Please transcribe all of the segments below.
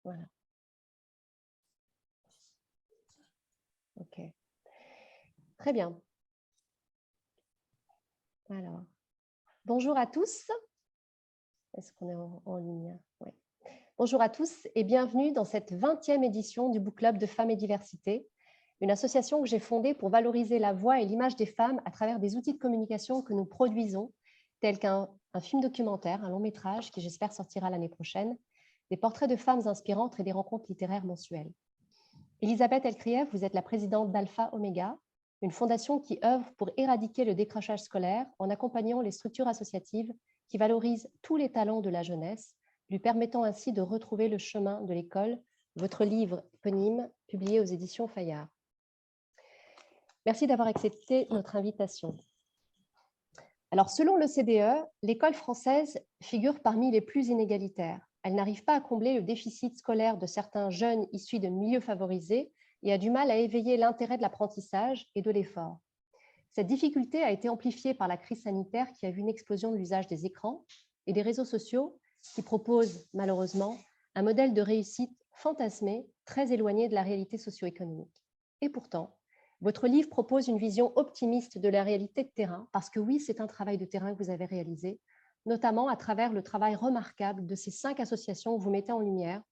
Voilà. OK. Très bien. Alors, bonjour à tous. Est-ce qu'on est en ligne? Oui. Bonjour à tous et bienvenue dans cette 20e édition du Book Club de Femmes et Diversité, une association que j'ai fondée pour valoriser la voix et l'image des femmes à travers des outils de communication que nous produisons, tels qu'un film documentaire, un long métrage qui j'espère sortira l'année prochaine, des portraits de femmes inspirantes et des rencontres littéraires mensuelles. Elisabeth Elkrieff, vous êtes la présidente d'Alpha Omega, une fondation qui œuvre pour éradiquer le décrochage scolaire en accompagnant les structures associatives qui valorisent tous les talents de la jeunesse, lui permettant ainsi de retrouver le chemin de l'école, votre livre éponyme, publié aux éditions Fayard. Merci d'avoir accepté notre invitation. Alors, selon l'OCDE, l'école française figure parmi les plus inégalitaires. Elle n'arrive pas à combler le déficit scolaire de certains jeunes issus de milieux favorisés et a du mal à éveiller l'intérêt de l'apprentissage et de l'effort. Cette difficulté a été amplifiée par la crise sanitaire qui a vu une explosion de l'usage des écrans et des réseaux sociaux qui proposent malheureusement un modèle de réussite fantasmé, très éloigné de la réalité socio-économique. Et pourtant, votre livre propose une vision optimiste de la réalité de terrain, parce que oui, c'est un travail de terrain que vous avez réalisé, notamment à travers le travail remarquable de ces 5 associations que vous mettez en lumière,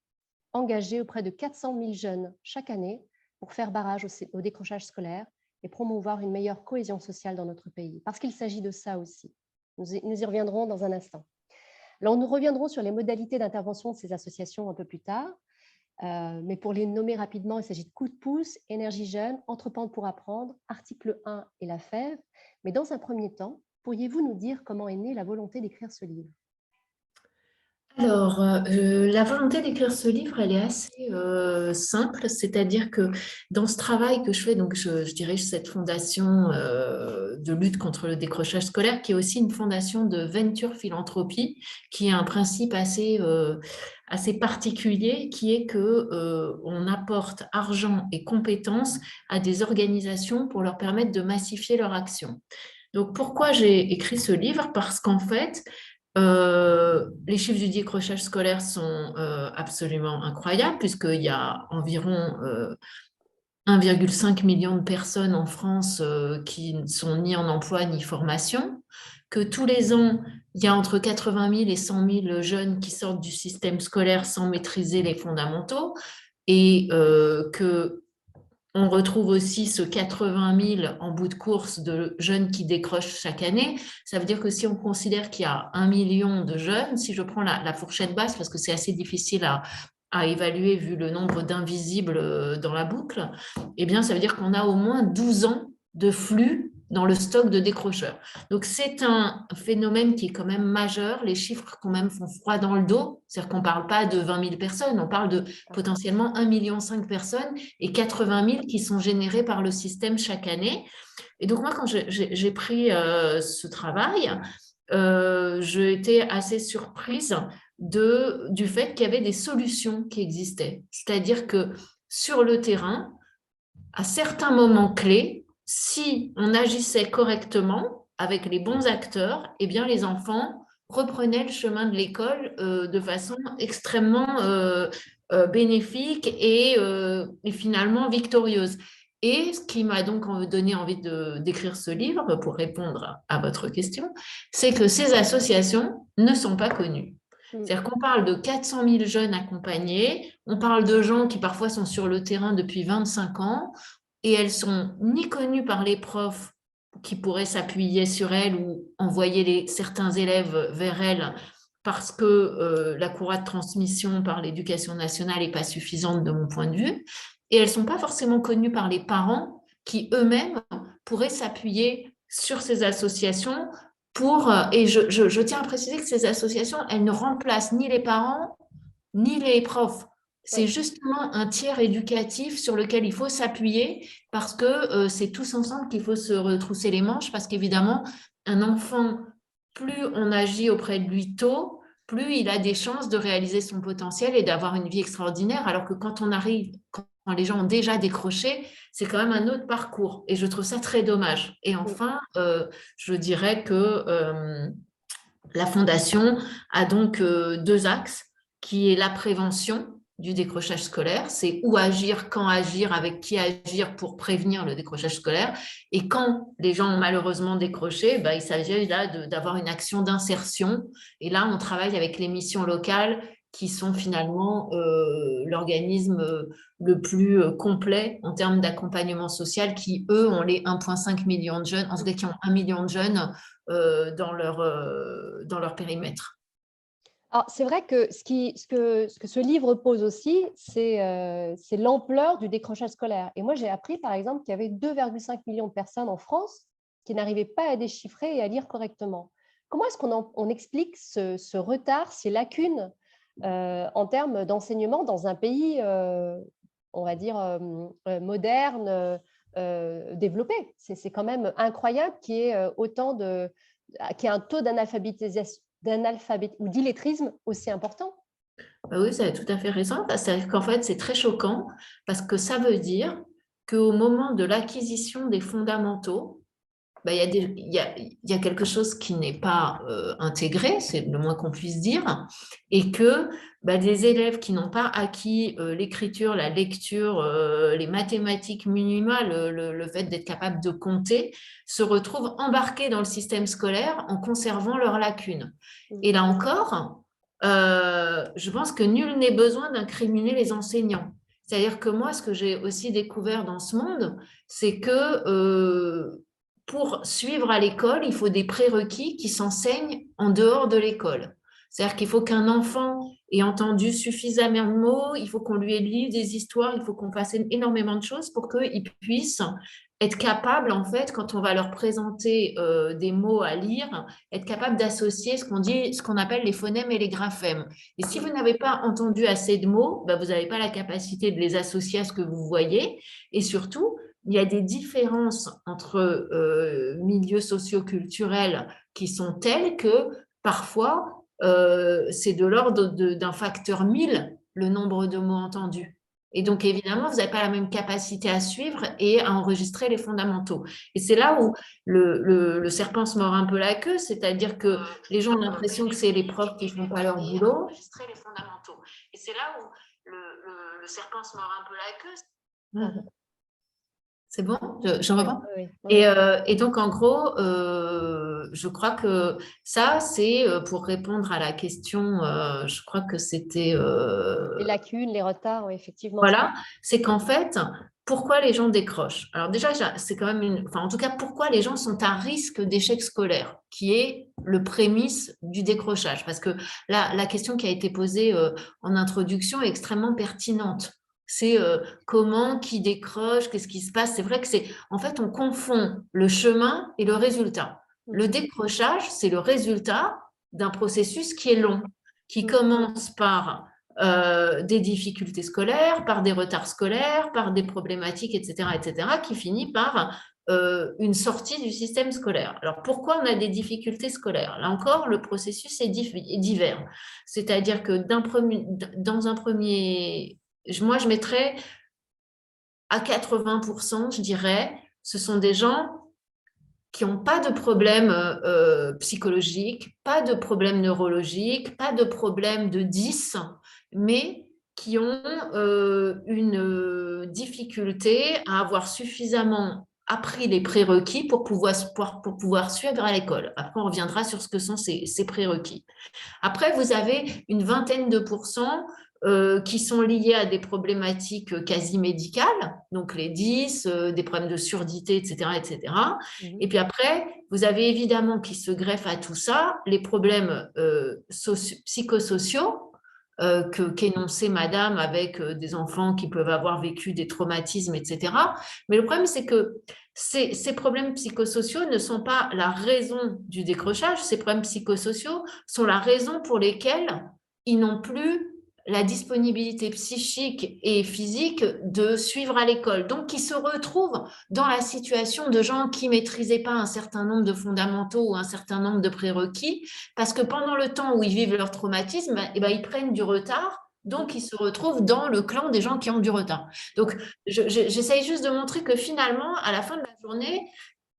engagées auprès de 400 000 jeunes chaque année pour faire barrage au décrochage scolaire et promouvoir une meilleure cohésion sociale dans notre pays, parce qu'il s'agit de ça aussi. Nous y reviendrons dans un instant. Alors, nous reviendrons sur les modalités d'intervention de ces associations un peu plus tard, mais pour les nommer rapidement, il s'agit de Coup de pouce, Énergie Jeune, Entreprendre pour apprendre, Article 1 et la FEV. Mais dans un premier temps, pourriez-vous nous dire comment est née la volonté d'écrire ce livre? Alors, la volonté d'écrire ce livre, elle est assez simple, c'est-à-dire que dans ce travail que je fais, donc je dirige cette fondation de lutte contre le décrochage scolaire, qui est aussi une fondation de venture philanthropie, qui a un principe assez particulier, qui est que on apporte argent et compétences à des organisations pour leur permettre de massifier leur action. Donc, pourquoi j'ai écrit ce livre? Parce qu'en fait, les chiffres du décrochage scolaire sont absolument incroyables, puisqu'il y a environ 1,5 million de personnes en France qui ne sont ni en emploi ni formation, que tous les ans, il y a entre 80 000 et 100 000 jeunes qui sortent du système scolaire sans maîtriser les fondamentaux, et que on retrouve aussi ce 80 000 en bout de course de jeunes qui décrochent chaque année. Ça veut dire que si on considère qu'il y a 1 million de jeunes, si je prends la fourchette basse, parce que c'est assez difficile à évaluer vu le nombre d'invisibles dans la boucle, eh bien, ça veut dire qu'on a au moins 12 ans de flux dans le stock de décrocheurs. Donc, c'est un phénomène qui est quand même majeur. Les chiffres, quand même, font froid dans le dos. C'est-à-dire qu'on ne parle pas de 20 000 personnes, on parle de potentiellement 1,5 million de personnes et 80 000 qui sont générés par le système chaque année. Et donc, moi, quand j'ai pris ce travail, j'ai été assez surprise du fait qu'il y avait des solutions qui existaient. C'est-à-dire que sur le terrain, à certains moments clés, si on agissait correctement avec les bons acteurs, eh bien, les enfants reprenaient le chemin de l'école de façon extrêmement bénéfique et finalement victorieuse. Et ce qui m'a donc donné envie d'écrire ce livre, pour répondre à votre question, c'est que ces associations ne sont pas connues. C'est-à-dire qu'on parle de 400 000 jeunes accompagnés, on parle de gens qui parfois sont sur le terrain depuis 25 ans, et elles sont ni connues par les profs qui pourraient s'appuyer sur elles ou envoyer certains élèves vers elles parce que la courroie de transmission par l'éducation nationale n'est pas suffisante de mon point de vue, et elles ne sont pas forcément connues par les parents qui eux-mêmes pourraient s'appuyer sur ces associations et je tiens à préciser que ces associations, elles ne remplacent ni les parents ni les profs. C'est justement un tiers éducatif sur lequel il faut s'appuyer parce que c'est tous ensemble qu'il faut se retrousser les manches parce qu'évidemment, un enfant, plus on agit auprès de lui tôt, plus il a des chances de réaliser son potentiel et d'avoir une vie extraordinaire, alors que quand les gens ont déjà décroché, c'est quand même un autre parcours. Et je trouve ça très dommage. Et enfin, je dirais que la Fondation a donc 2 axes, qui est la prévention, du décrochage scolaire, c'est où agir, quand agir, avec qui agir pour prévenir le décrochage scolaire. Et quand les gens ont malheureusement décroché, il s'agit là d'avoir une action d'insertion. Et là, on travaille avec les missions locales qui sont finalement l'organisme le plus complet en termes d'accompagnement social, qui, eux, ont les 1,5 million de jeunes, en tout cas qui ont 1 million de jeunes dans leur périmètre. Alors, c'est vrai que ce que ce livre pose aussi, c'est l'ampleur du décrochage scolaire. Et moi, j'ai appris, par exemple, qu'il y avait 2,5 millions de personnes en France qui n'arrivaient pas à déchiffrer et à lire correctement. Comment est-ce qu'on explique ce retard, ces lacunes en termes d'enseignement dans un pays, on va dire, moderne, développé? C'est quand même incroyable qu'il y ait qu'il y ait un taux d'analphabétisation ou d'illettrisme aussi important. Oui, vous avez tout à fait raison. C'est-à-dire qu'en fait, c'est très choquant parce que ça veut dire qu'au moment de l'acquisition des fondamentaux, il y a quelque chose qui n'est pas intégré, c'est le moins qu'on puisse dire, et que des élèves qui n'ont pas acquis l'écriture, la lecture, les mathématiques minimales, le fait d'être capable de compter, se retrouvent embarqués dans le système scolaire en conservant leurs lacunes. Et là encore, je pense que nul n'est besoin d'incriminer les enseignants. C'est-à-dire que moi, ce que j'ai aussi découvert dans ce monde, c'est que pour suivre à l'école, il faut des prérequis qui s'enseignent en dehors de l'école. C'est-à-dire qu'il faut qu'un enfant ait entendu suffisamment de mots, il faut qu'on lui lu des histoires, il faut qu'on fasse énormément de choses pour qu'ils puissent être capables, en fait, quand on va leur présenter des mots à lire, être capables d'associer ce qu'on appelle les phonèmes et les graphèmes. Et si vous n'avez pas entendu assez de mots, vous n'avez pas la capacité de les associer à ce que vous voyez. Et surtout, il y a des différences entre milieux socioculturels qui sont tels que parfois, c'est de l'ordre d'un facteur 1000 le nombre de mots entendus. Et donc, évidemment, vous n'avez pas la même capacité à suivre et à enregistrer les fondamentaux. Et c'est là où le serpent se mord un peu la queue, c'est-à-dire que les gens ont l'impression que c'est les profs qui ne font pas leur boulot. Enregistrer les fondamentaux. Et c'est là où le serpent se mord un peu la queue. C'est bon, j'en reprends. Oui. Et donc, en gros, je crois que ça, c'est pour répondre à la question, je crois que c'était… Les lacunes, les retards, oui, effectivement. Voilà, c'est qu'en fait, pourquoi les gens décrochent? Alors déjà, c'est quand même en tout cas, pourquoi les gens sont à risque d'échec scolaire, qui est le prémisse du décrochage. Parce que la question qui a été posée en introduction est extrêmement pertinente. C'est comment, qui décroche, qu'est-ce qui se passe. C'est vrai que en fait, on confond le chemin et le résultat. Le décrochage, c'est le résultat d'un processus qui est long, qui commence par des difficultés scolaires, par des retards scolaires, par des problématiques, etc., qui finit par une sortie du système scolaire. Alors, pourquoi on a des difficultés scolaires? Là encore, le processus est divers. C'est-à-dire que dans un premier… Moi, je mettrais à 80%, je dirais, ce sont des gens qui n'ont pas de problème psychologique, pas de problème neurologique, pas de problème de 10, mais qui ont une difficulté à avoir suffisamment appris les prérequis pour pouvoir suivre à l'école. Après, on reviendra sur ce que sont ces prérequis. Après, vous avez une vingtaine de pourcents qui sont liés à des problématiques quasi médicales, donc les 10, des problèmes de surdité, etc., etc. Et puis après, vous avez évidemment qui se greffent à tout ça les problèmes psychosociaux qu'énonçait Madame avec des enfants qui peuvent avoir vécu des traumatismes, etc. Mais le problème, c'est que ces problèmes psychosociaux ne sont pas la raison du décrochage. Ces problèmes psychosociaux sont la raison pour lesquelles ils n'ont plus la disponibilité psychique et physique de suivre à l'école. Donc, ils se retrouvent dans la situation de gens qui ne maîtrisaient pas un certain nombre de fondamentaux ou un certain nombre de prérequis, parce que pendant le temps où ils vivent leur traumatisme, ils prennent du retard, donc ils se retrouvent dans le clan des gens qui ont du retard. Donc, j'essaye juste de montrer que finalement, à la fin de la journée,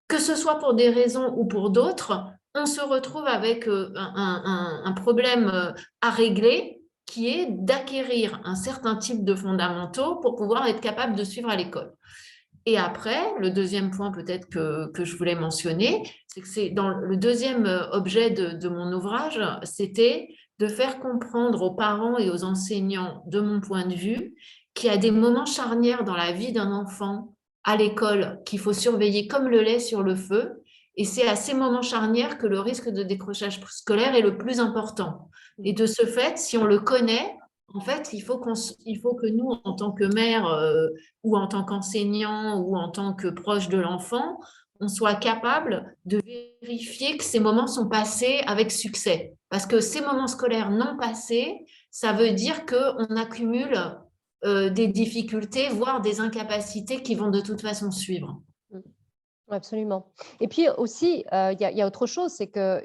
que ce soit pour des raisons ou pour d'autres, on se retrouve avec un problème à régler qui est d'acquérir un certain type de fondamentaux pour pouvoir être capable de suivre à l'école. Et après, le deuxième point peut-être que je voulais mentionner, c'est que c'est dans le deuxième objet de mon ouvrage, c'était de faire comprendre aux parents et aux enseignants, de mon point de vue, qu'il y a des moments charnières dans la vie d'un enfant à l'école qu'il faut surveiller comme le lait sur le feu. Et c'est à ces moments charnières que le risque de décrochage scolaire est le plus important. Et de ce fait, si on le connaît, en fait, il faut que nous, en tant que mère, ou en tant qu'enseignant ou en tant que proche de l'enfant, on soit capable de vérifier que ces moments sont passés avec succès. Parce que ces moments scolaires non passés, ça veut dire qu'on accumule des difficultés, voire des incapacités qui vont de toute façon suivre. Absolument. Et puis aussi, il y a autre chose, c'est que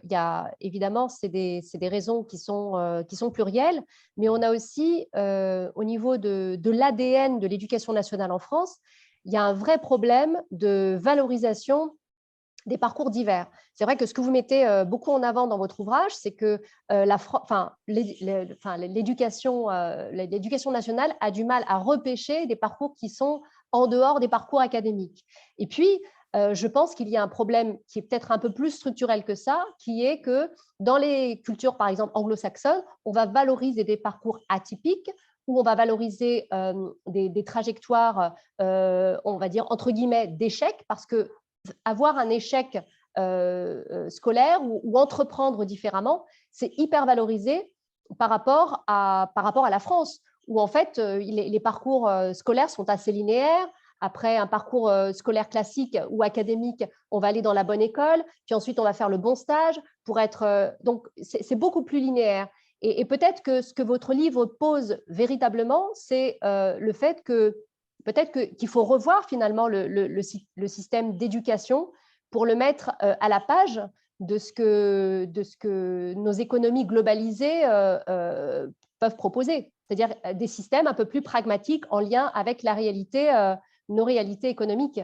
évidemment, c'est des raisons qui sont plurielles, mais on a aussi, au niveau de l'ADN de l'éducation nationale en France, il y a un vrai problème de valorisation des parcours divers. C'est vrai que ce que vous mettez beaucoup en avant dans votre ouvrage, c'est que l'éducation nationale a du mal à repêcher des parcours qui sont en dehors des parcours académiques. Et puis, je pense qu'il y a un problème qui est peut-être un peu plus structurel que ça, qui est que dans les cultures, par exemple, anglo-saxonnes, on va valoriser des parcours atypiques, où on va valoriser des trajectoires, on va dire, entre guillemets, d'échecs, parce que avoir un échec scolaire ou entreprendre différemment, c'est hyper valorisé par rapport à la France, où en fait, les parcours scolaires sont assez linéaires. Après un parcours scolaire classique ou académique, on va aller dans la bonne école, puis ensuite on va faire le bon stage pour être… donc, c'est beaucoup plus linéaire. Et peut-être que ce que votre livre pose véritablement, c'est le fait que peut-être qu'il faut revoir finalement le système d'éducation pour le mettre à la page de ce que nos économies globalisées peuvent proposer, c'est-à-dire des systèmes un peu plus pragmatiques en lien avec la réalité, nos réalités économiques.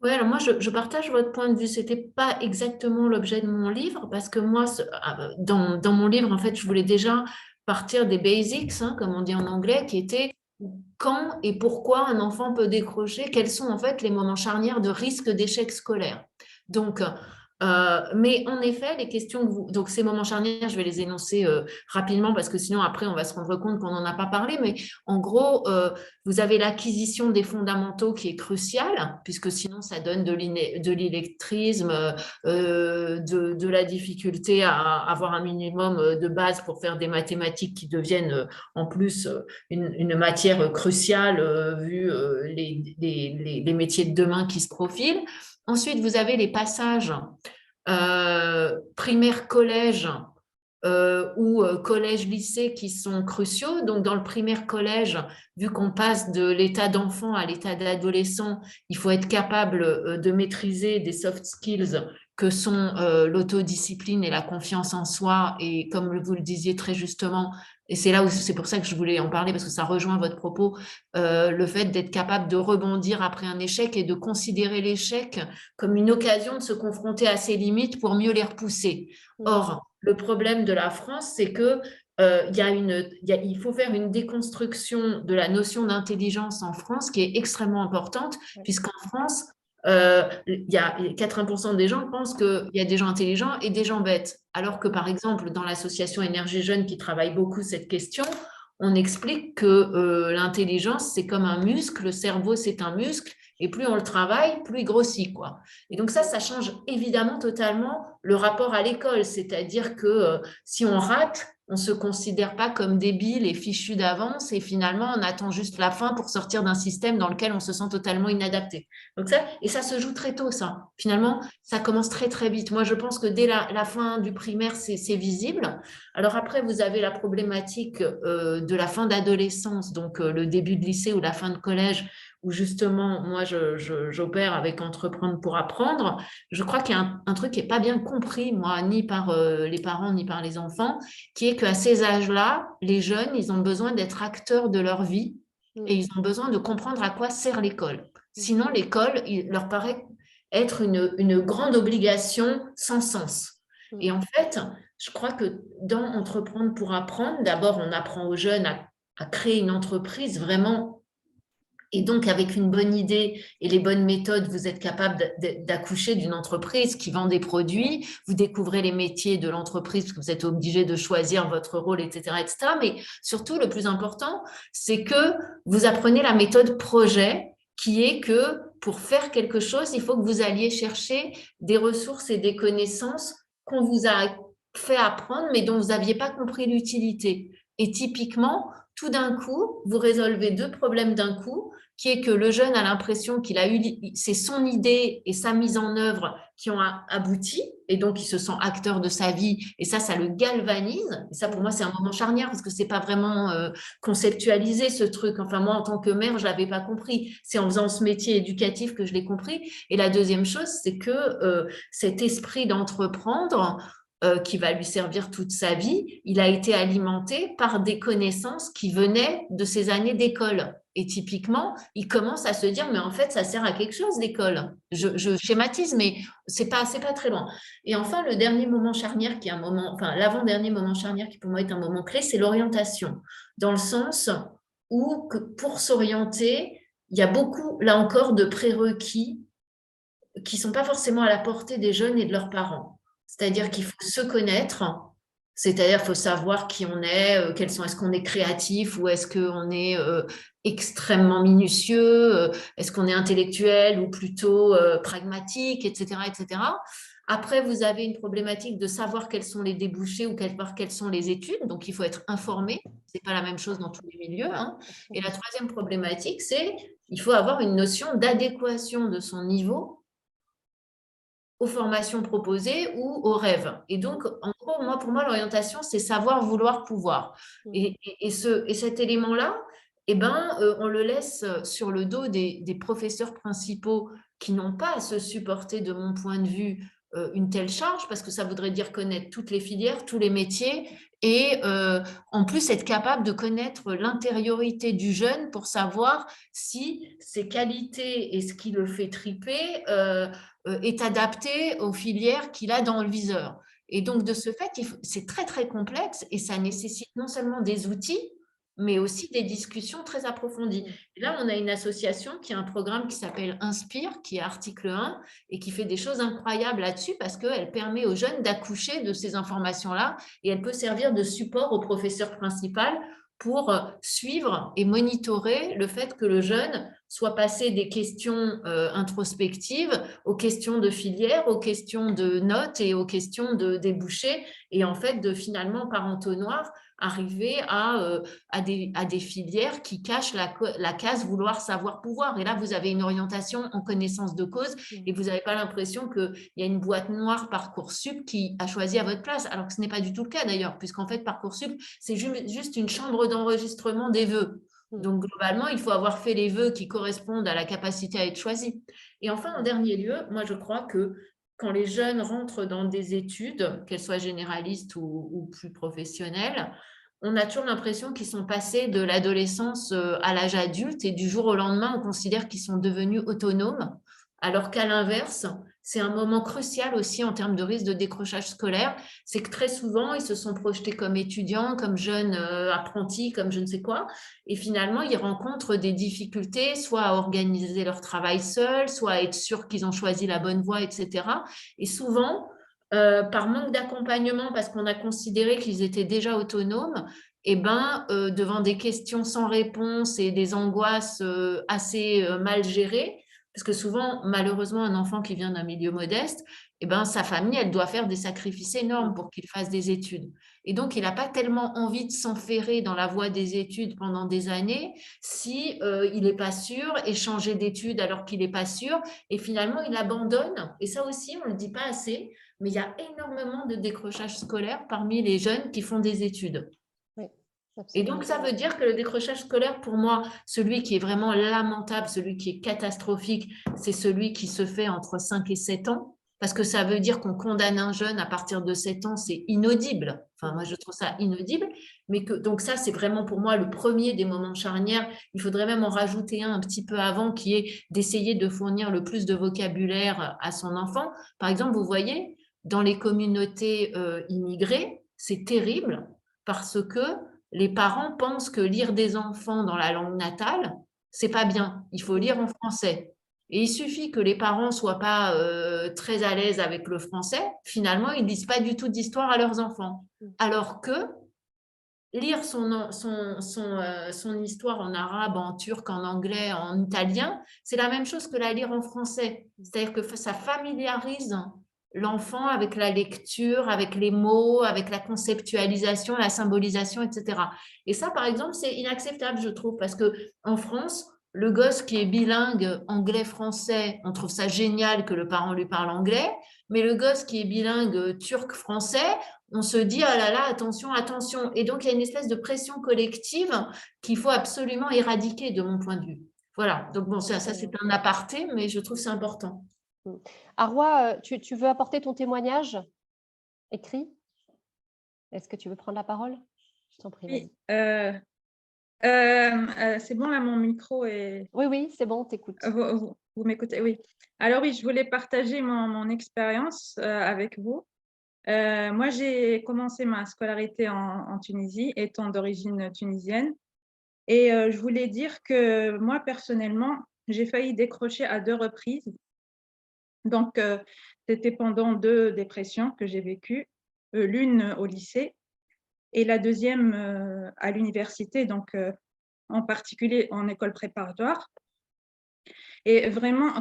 Oui, alors moi, je partage votre point de vue. Ce n'était pas exactement l'objet de mon livre, parce que moi, dans mon livre, en fait, je voulais déjà partir des basics, hein, comme on dit en anglais, qui étaient quand et pourquoi un enfant peut décrocher, quels sont en fait les moments charnières de risque d'échec scolaire. Donc, mais en effet, les questions que vous… Donc, ces moments charnières, je vais les énoncer rapidement parce que sinon, après, on va se rendre compte qu'on n'en a pas parlé. Mais en gros, vous avez l'acquisition des fondamentaux qui est cruciale, puisque sinon, ça donne de l'électrisme, de la difficulté à avoir un minimum de base pour faire des mathématiques qui deviennent en plus une matière cruciale vu les métiers de demain qui se profilent. Ensuite, vous avez les passages primaire-collège ou collège-lycée qui sont cruciaux. Donc, dans le primaire-collège, vu qu'on passe de l'état d'enfant à l'état d'adolescent, il faut être capable de maîtriser des soft skills que sont l'autodiscipline et la confiance en soi. Et comme vous le disiez très justement, et c'est là où c'est pour ça que je voulais en parler, parce que ça rejoint votre propos, le fait d'être capable de rebondir après un échec et de considérer l'échec comme une occasion de se confronter à ses limites pour mieux les repousser. Or, le problème de la France, c'est que il faut faire une déconstruction de la notion d'intelligence en France qui est extrêmement importante, puisqu'en France, il y a 80% des gens pensent qu'il y a des gens intelligents et des gens bêtes. Alors que, par exemple, dans l'association Énergie Jeune qui travaille beaucoup cette question, on explique que l'intelligence, c'est comme un muscle, le cerveau, c'est un muscle, et plus on le travaille, plus il grossit, quoi. Et donc ça change évidemment totalement le rapport à l'école, c'est-à-dire que si on rate, on ne se considère pas comme débile et fichu d'avance, et finalement, on attend juste la fin pour sortir d'un système dans lequel on se sent totalement inadapté. Donc ça se joue très tôt, ça. Finalement, ça commence très, très vite. Moi, je pense que dès la fin du primaire, c'est visible. Alors après, vous avez la problématique de la fin d'adolescence, donc le début de lycée ou la fin de collège, où justement, moi, j'opère avec Entreprendre pour apprendre. Je crois qu'il y a un truc qui n'est pas bien compris, moi, ni par les parents, ni par les enfants, qui est qu'à ces âges-là, les jeunes, ils ont besoin d'être acteurs de leur vie et ils ont besoin de comprendre à quoi sert l'école. Sinon, l'école, il leur paraît être une grande obligation sans sens. Et en fait, je crois que dans Entreprendre pour apprendre, d'abord, on apprend aux jeunes à créer une entreprise vraiment. Et donc, avec une bonne idée et les bonnes méthodes, vous êtes capable d'accoucher d'une entreprise qui vend des produits. Vous découvrez les métiers de l'entreprise parce que vous êtes obligé de choisir votre rôle, etc., etc. Mais surtout, le plus important, c'est que vous apprenez la méthode projet, qui est que pour faire quelque chose, il faut que vous alliez chercher des ressources et des connaissances qu'on vous a fait apprendre, mais dont vous n'aviez pas compris l'utilité. Et typiquement, tout d'un coup, vous résolvez 2 problèmes d'un coup, qui est que le jeune a l'impression qu'il a eu, c'est son idée et sa mise en œuvre qui ont abouti, et donc il se sent acteur de sa vie, et ça le galvanise. Et ça, pour moi, c'est un moment charnière, parce que c'est pas vraiment conceptualisé, ce truc. Enfin, moi, en tant que mère, je l'avais pas compris. C'est en faisant ce métier éducatif que je l'ai compris. Et la deuxième chose, c'est que cet esprit d'entreprendre, qui va lui servir toute sa vie, il a été alimenté par des connaissances qui venaient de ses années d'école. Et typiquement, il commence à se dire, mais en fait, ça sert à quelque chose, l'école. Je schématise, mais c'est pas très loin. Et enfin, le dernier moment charnière, qui est un moment, enfin, l'avant-dernier moment charnière, qui pour moi est un moment clé, c'est l'orientation. Dans le sens où, que pour s'orienter, il y a beaucoup, là encore, de prérequis qui ne sont pas forcément à la portée des jeunes et de leurs parents. C'est-à-dire qu'il faut se connaître, c'est-à-dire qu'il faut savoir qui on est, est-ce qu'on est créatif ou est-ce qu'on est extrêmement minutieux, est-ce qu'on est intellectuel ou plutôt pragmatique, etc., etc. Après, vous avez une problématique de savoir quels sont les débouchés ou quelles sont les études. Donc, il faut être informé. Ce n'est pas la même chose dans tous les milieux, hein. Et la troisième problématique, c'est qu'il faut avoir une notion d'adéquation de son niveau aux formations proposées ou aux rêves. Et donc, en gros, pour moi, l'orientation, c'est savoir, vouloir, pouvoir. Et cet élément-là, on le laisse sur le dos des professeurs principaux qui n'ont pas à se supporter, de mon point de vue, une telle charge, parce que ça voudrait dire connaître toutes les filières, tous les métiers, et en plus être capable de connaître l'intériorité du jeune pour savoir si ses qualités et ce qui le fait triper est adapté aux filières qu'il a dans le viseur. Et donc, de ce fait, c'est très, très complexe et ça nécessite non seulement des outils, mais aussi des discussions très approfondies. Et là, on a une association qui a un programme qui s'appelle Inspire, qui est article 1 et qui fait des choses incroyables là-dessus parce qu'elle permet aux jeunes d'accoucher de ces informations-là et elle peut servir de support au professeur principal pour suivre et monitorer le fait que le jeune soit passé des questions introspectives aux questions de filière, aux questions de notes et aux questions de débouchés, et en fait de finalement par entonnoir arriver à des filières qui cachent la case vouloir, savoir, pouvoir. Et là, vous avez une orientation en connaissance de cause et vous n'avez pas l'impression qu'il y a une boîte noire Parcoursup qui a choisi à votre place, alors que ce n'est pas du tout le cas d'ailleurs, puisqu'en fait, Parcoursup, c'est juste une chambre d'enregistrement des vœux. Donc, globalement, il faut avoir fait les vœux qui correspondent à la capacité à être choisi. Et enfin, en dernier lieu, moi, je crois que quand les jeunes rentrent dans des études, qu'elles soient généralistes ou plus professionnelles, on a toujours l'impression qu'ils sont passés de l'adolescence à l'âge adulte et du jour au lendemain, on considère qu'ils sont devenus autonomes, alors qu'à l'inverse, c'est un moment crucial aussi en termes de risque de décrochage scolaire. C'est que très souvent, ils se sont projetés comme étudiants, comme jeunes apprentis, comme je ne sais quoi. Et finalement, ils rencontrent des difficultés, soit à organiser leur travail seuls, soit à être sûrs qu'ils ont choisi la bonne voie, etc. Et souvent, par manque d'accompagnement, parce qu'on a considéré qu'ils étaient déjà autonomes, devant des questions sans réponse et des angoisses assez mal gérées, parce que souvent, malheureusement, un enfant qui vient d'un milieu modeste, sa famille, elle doit faire des sacrifices énormes pour qu'il fasse des études. Et donc, il n'a pas tellement envie de s'enferrer dans la voie des études pendant des années si il n'est pas sûr et changer d'études alors qu'il n'est pas sûr. Et finalement, il abandonne. Et ça aussi, on ne le dit pas assez, mais il y a énormément de décrochage scolaire parmi les jeunes qui font des études. Oui, et donc, ça veut dire que le décrochage scolaire, pour moi, celui qui est vraiment lamentable, celui qui est catastrophique, c'est celui qui se fait entre 5 et 7 ans, parce que ça veut dire qu'on condamne un jeune à partir de 7 ans, c'est inaudible. Enfin, moi, je trouve ça inaudible. Donc ça, c'est vraiment pour moi le premier des moments charnières. Il faudrait même en rajouter un petit peu avant, qui est d'essayer de fournir le plus de vocabulaire à son enfant. Par exemple, vous voyez, dans les communautés immigrées, c'est terrible parce que les parents pensent que lire des enfants dans la langue natale, c'est pas bien. Il faut lire en français. Et il suffit que les parents soient pas très à l'aise avec le français, finalement, ils lisent pas du tout d'histoire à leurs enfants. Alors que lire son histoire en arabe, en turc, en anglais, en italien, c'est la même chose que la lire en français. C'est-à-dire que ça familiarise l'enfant avec la lecture, avec les mots, avec la conceptualisation, la symbolisation, etc. Et ça, par exemple, c'est inacceptable, je trouve, parce que en France, le gosse qui est bilingue anglais-français, on trouve ça génial que le parent lui parle anglais, mais le gosse qui est bilingue turc-français, on se dit, ah là là, attention, attention. Et donc, il y a une espèce de pression collective qu'il faut absolument éradiquer de mon point de vue. Voilà, donc bon, ça c'est un aparté, mais je trouve que c'est important. Arwa, tu veux apporter ton témoignage écrit? Est-ce que tu veux prendre la parole? Je t'en prie. Oui, c'est bon, là, mon micro est… Oui, oui, c'est bon, t'écoutes. Vous m'écoutez? Oui. Alors oui, je voulais partager mon expérience avec vous. Moi, j'ai commencé ma scolarité en Tunisie, étant d'origine tunisienne. Et je voulais dire que moi, personnellement, j'ai failli décrocher à 2 reprises. Donc, c'était pendant 2 dépressions que j'ai vécues, l'une au lycée et la deuxième à l'université, donc en particulier en école préparatoire. Et vraiment,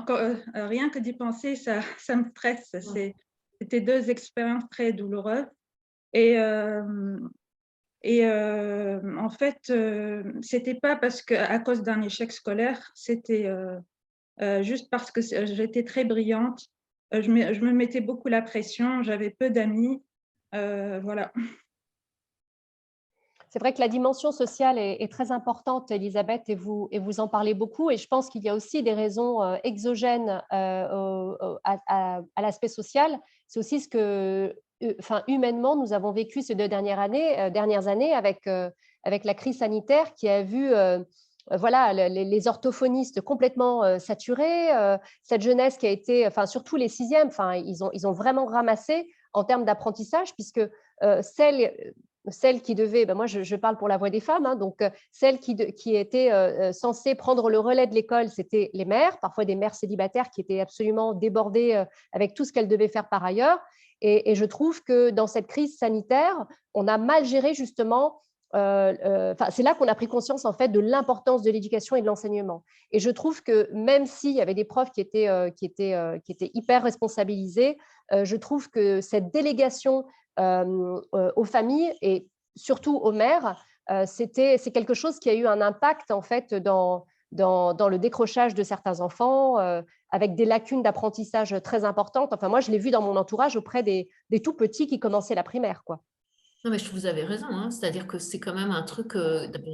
rien que d'y penser, ça me stresse. C'était 2 expériences très douloureuses. Et en fait, c'était pas parce qu'à cause d'un échec scolaire, c'était juste parce que j'étais très brillante. Je me mettais beaucoup la pression, j'avais peu d'amis. Voilà. C'est vrai que la dimension sociale est très importante, Elisabeth, et vous en parlez beaucoup. Et je pense qu'il y a aussi des raisons exogènes à l'aspect social. C'est aussi ce que, humainement, nous avons vécu ces 2 dernières années avec la crise sanitaire qui a vu voilà, les orthophonistes complètement saturés, cette jeunesse qui a été, surtout les 6e, ils ont vraiment ramassé en termes d'apprentissage, puisque celles qui devaient, moi je parle pour la voix des femmes, donc celles qui étaient censées prendre le relais de l'école, c'était les mères, parfois des mères célibataires qui étaient absolument débordées avec tout ce qu'elles devaient faire par ailleurs. Et je trouve que dans cette crise sanitaire, on a mal géré justement. C'est là qu'on a pris conscience en fait de l'importance de l'éducation et de l'enseignement. Et je trouve que même s'il y avait des profs qui étaient hyper responsabilisés, je trouve que cette délégation aux familles et surtout aux mères, c'est quelque chose qui a eu un impact en fait dans le décrochage de certains enfants, avec des lacunes d'apprentissage très importantes. Enfin, moi, je l'ai vu dans mon entourage auprès des tout petits qui commençaient la primaire, quoi. Non, mais je trouve que vous avez raison, hein. C'est-à-dire que c'est quand même un truc,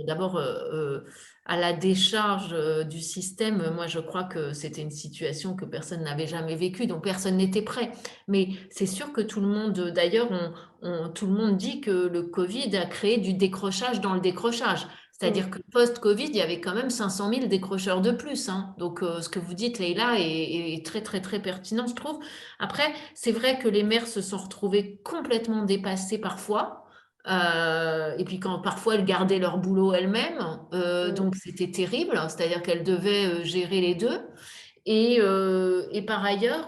d'abord, à la décharge du système, moi je crois que c'était une situation que personne n'avait jamais vécue, donc personne n'était prêt. Mais c'est sûr que tout le monde, d'ailleurs, tout le monde dit que le Covid a créé du décrochage dans le décrochage. C'est-à-dire que post-Covid, il y avait quand même 500 000 décrocheurs de plus, hein. Donc, ce que vous dites, Leïla, est très, très, très pertinent, je trouve. Après, c'est vrai que les mères se sont retrouvées complètement dépassées parfois. Et puis quand parfois elles gardaient leur boulot elles-mêmes, donc c'était terrible, c'est-à-dire qu'elles devaient gérer les deux. Et par ailleurs,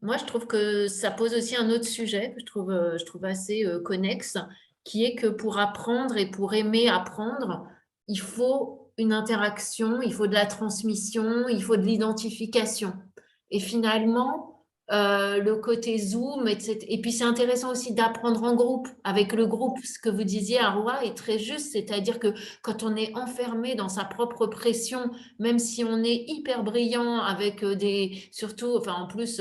moi je trouve que ça pose aussi un autre sujet que je trouve assez connexe, qui est que pour apprendre et pour aimer apprendre, il faut une interaction, il faut de la transmission, il faut de l'identification. Et finalement, le côté Zoom, etc. Et puis c'est intéressant aussi d'apprendre en groupe, avec le groupe. Ce que vous disiez, Arwa, est très juste, c'est-à-dire que quand on est enfermé dans sa propre pression, même si on est hyper brillant avec surtout, enfin en plus,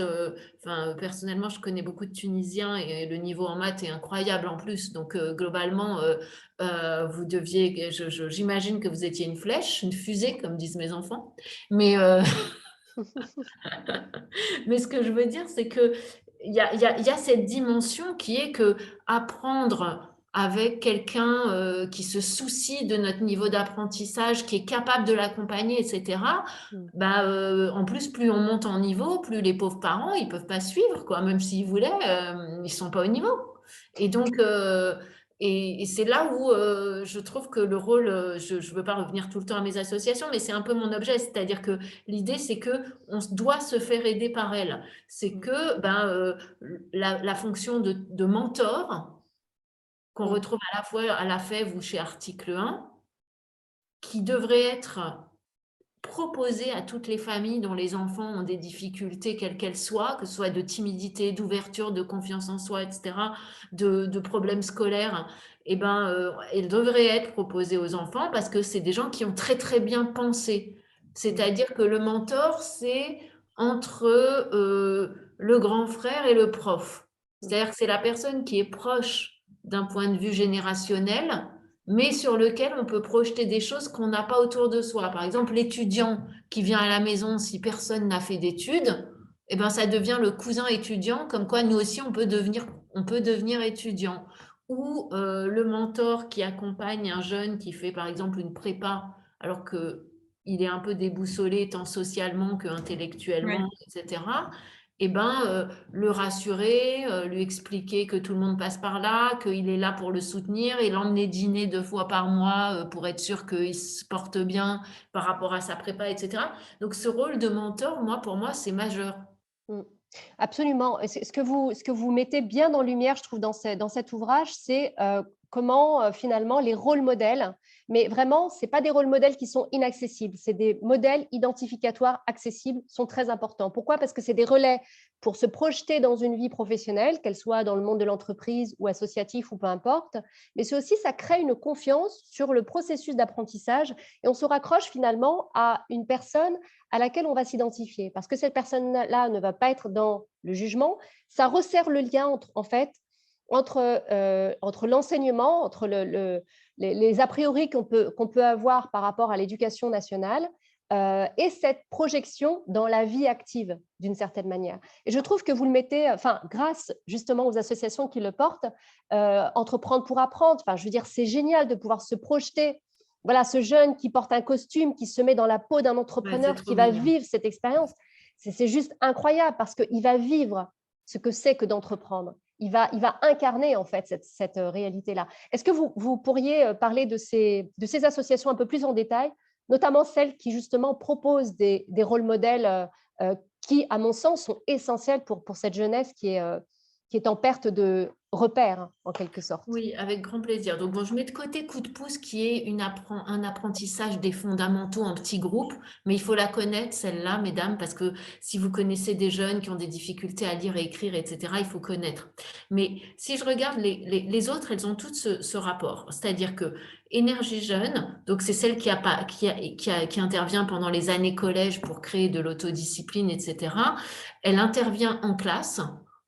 personnellement, je connais beaucoup de Tunisiens et le niveau en maths est incroyable en plus. Donc globalement, vous deviez, j'imagine que vous étiez une flèche, une fusée, comme disent mes enfants. Mais mais ce que je veux dire, c'est qu'il y a cette dimension qui est que apprendre avec quelqu'un qui se soucie de notre niveau d'apprentissage, qui est capable de l'accompagner, etc., en plus, plus on monte en niveau, plus les pauvres parents, ils ne peuvent pas suivre, quoi. Même s'ils voulaient, ils ne sont pas au niveau. Et donc, et c'est là où je trouve que le rôle, je ne veux pas revenir tout le temps à mes associations, mais c'est un peu mon objet, c'est-à-dire que l'idée, c'est qu'on doit se faire aider par elles. C'est que la fonction de mentor, qu'on retrouve à la fois à la FEV ou chez Article 1, qui devrait être proposée à toutes les familles dont les enfants ont des difficultés, quelles qu'elles soient, que ce soit de timidité, d'ouverture, de confiance en soi, etc., de problèmes scolaires, elle devrait être proposée aux enfants parce que c'est des gens qui ont très, très bien pensé. C'est-à-dire que le mentor, c'est entre le grand frère et le prof. C'est-à-dire que c'est la personne qui est proche d'un point de vue générationnel, mais sur lequel on peut projeter des choses qu'on n'a pas autour de soi. Par exemple, l'étudiant qui vient à la maison, si personne n'a fait d'études, ça devient le cousin étudiant, comme quoi nous aussi, on peut devenir étudiant. Ou le mentor qui accompagne un jeune qui fait, par exemple, une prépa, alors qu'il est un peu déboussolé tant socialement qu'intellectuellement, etc., le rassurer, lui expliquer que tout le monde passe par là, qu'il est là pour le soutenir et l'emmener dîner 2 fois par mois pour être sûr qu'il se porte bien par rapport à sa prépa, etc. Donc, ce rôle de mentor, pour moi, c'est majeur. Absolument. Ce que vous mettez bien en lumière, je trouve, dans cet ouvrage, c'est comment finalement les rôles modèles, mais vraiment, ce n'est pas des rôles modèles qui sont inaccessibles, c'est des modèles identificatoires accessibles, sont très importants. Pourquoi? Parce que c'est des relais pour se projeter dans une vie professionnelle, qu'elle soit dans le monde de l'entreprise ou associatif ou peu importe, mais c'est aussi, ça crée une confiance sur le processus d'apprentissage et on se raccroche finalement à une personne à laquelle on va s'identifier, parce que cette personne-là ne va pas être dans le jugement, ça resserre le lien entre l'enseignement, entre les a priori qu'on peut avoir par rapport à l'éducation nationale et cette projection dans la vie active d'une certaine manière. Et je trouve que vous le mettez, grâce justement aux associations qui le portent, Entreprendre pour apprendre, je veux dire, c'est génial de pouvoir se projeter. Voilà, ce jeune qui porte un costume, qui se met dans la peau d'un entrepreneur, qui va vivre cette expérience. C'est juste incroyable parce qu'il va vivre ce que c'est que d'entreprendre. Il va incarner en fait cette réalité-là. Est-ce que vous pourriez parler de ces associations un peu plus en détail, notamment celles qui justement proposent des rôles modèles qui, à mon sens, sont essentiels pour cette jeunesse qui est en perte de repères, en quelque sorte? Oui, avec grand plaisir. Donc, je mets de côté Coup de pouce qui est un apprentissage des fondamentaux en petits groupes, mais il faut la connaître, celle-là, mesdames, parce que si vous connaissez des jeunes qui ont des difficultés à lire et écrire, etc., il faut connaître. Mais si je regarde les autres, elles ont toutes ce rapport. C'est-à-dire que Énergie Jeune, donc c'est celle qui intervient pendant les années collège pour créer de l'autodiscipline, etc., elle intervient en classe